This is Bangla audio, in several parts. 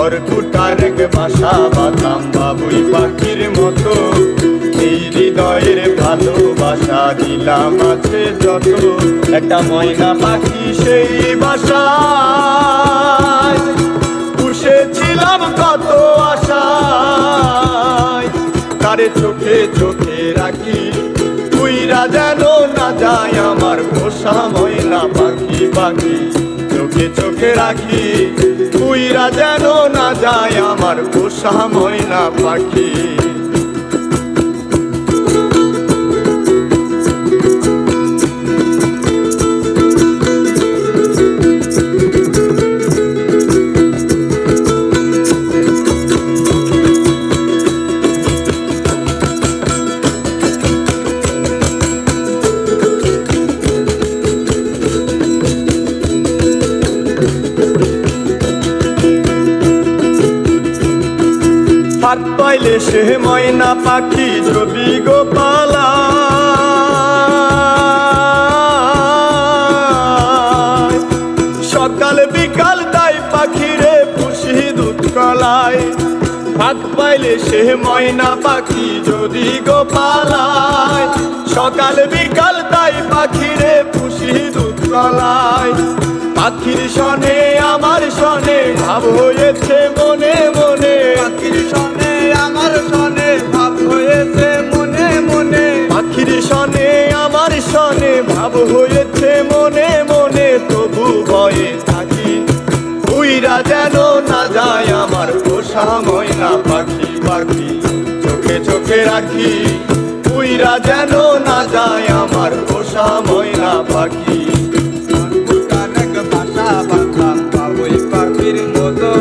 খড়কুটার এক বাসা বাঁধলাম বাবুই পাখির মতো। এই হৃদয়ের ভালোবাসা দিলাম আছে যত, একটা ময়না পাখি সেই বাসায় পুষেছিলাম কত আশায়। তারে চোখে চোখে রাখি উইরা যেন না যায় আমার পোষা ময়না পাখি। পাখি চোখে চোখে রাখি উইরা যেন না যায় আমার পোষা ময়না পাখি। হাত পাইলে সে ময়না পাখি যদি গোপালা, সকাল বিকাল তাই পাখিরে পুষি দুধ কলায়। হাত পাইলে সে ময়না পাখি যদি গোপালায়, সকাল বিকাল তাই পাখিরে পুষি দুধ কলায়। পাখির সনে আমার সনে ভাব হয়েছে মনে মনে, পাখির সনে আমার সনে ভাব হয়েছে মনে মনে। পাখির সনে আমার সনে ভাব হয়েছে মনে মনে, তবু ভয়ে থাকি উইরা যেন না যায় আমার পোষা ময়না পাখি। পাখি চোখে চোখে রাখি উইরা যেন না যায় আমার পোষা ময়না পাখি। বাবুই পাখির মতো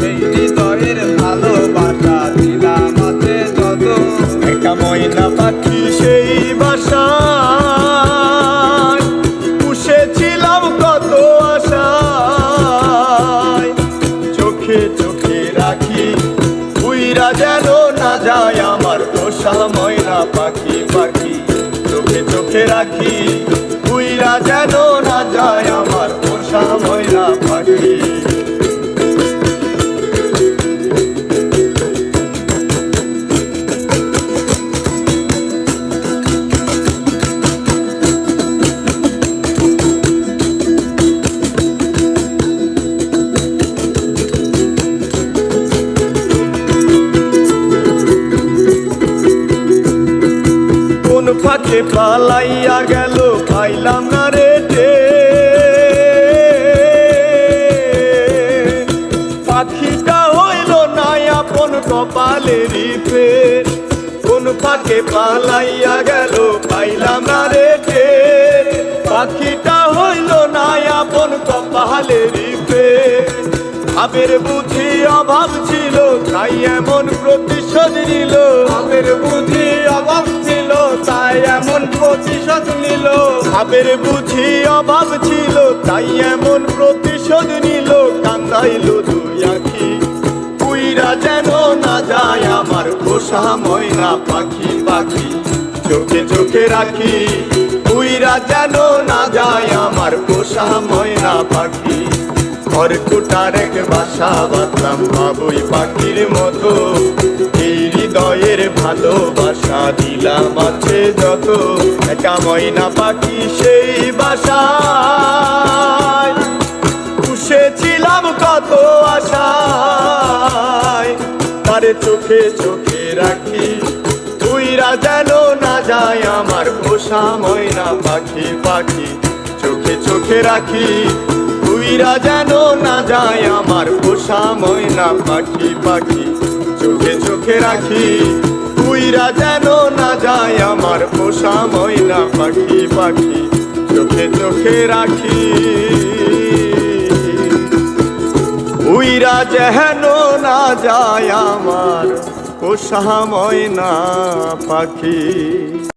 এই হৃদয়ের ভালোবাসা দিলাম আছে যত, একটা ময়না পাখি সেই বাসায় পুষেছিলাম কত আশায়। চোখে চোখে রাখি উইরা যেন না যায় আমার পোষা ময়না পাখি। পাখি চোখে চোখে রাখি উইরা যেন না যায় আমার পোষা ময়না পাখি। কোন ফাঁকে পালাইয়া গেল পাইলাম না রে পাখিটা হইল না আপন কপালেরই ফের। কোন ফাঁকে পালাইয়া গেল পাইলাম না রে পাখিটা হইল না আপন কপালেরই ফের। ভাবের বুঝি অভাব ছিল তাই এমন প্রতিশোধ নিল, ভাবের বুঝি অভাব ছিল তাই এমন প্রতিশোধ নিল। ভাবের বুঝি অভাব ছিল তাই এমন প্রতিশোধ নিল, কান্দাইল দুই আঁখি উইরা যেন না যায় আমার পোষা ময়না পাখি। পাখি চোখে চোখে রাখি উইরা যেন না যায় আমার পোষা ময়না পাখি। খড়কুটার এক বাসা বাঁধলাম বাবুই পাখির মতো, এই হৃদয়ের ভালোবাসা দিলাম আছে যত, একটা ময়না পাখি সেই বাসায় পুষেছিলাম কত আশায়। তারে চোখে চোখে রাখি উইরা যেন না যায় আমার পোষা ময়না পাখি। পাখি চোখে চোখে রাখি উইরা যেন না যায় আমার পোষা ময়না পাখি। পাখি চোখে চোখে রাখি উইরা যেন না যায় আমার পোষা ময়না পাখি। পাখি চোখে চোখে রাখি উইরা যেন না যায় আমার পোষা ময়না পাখি।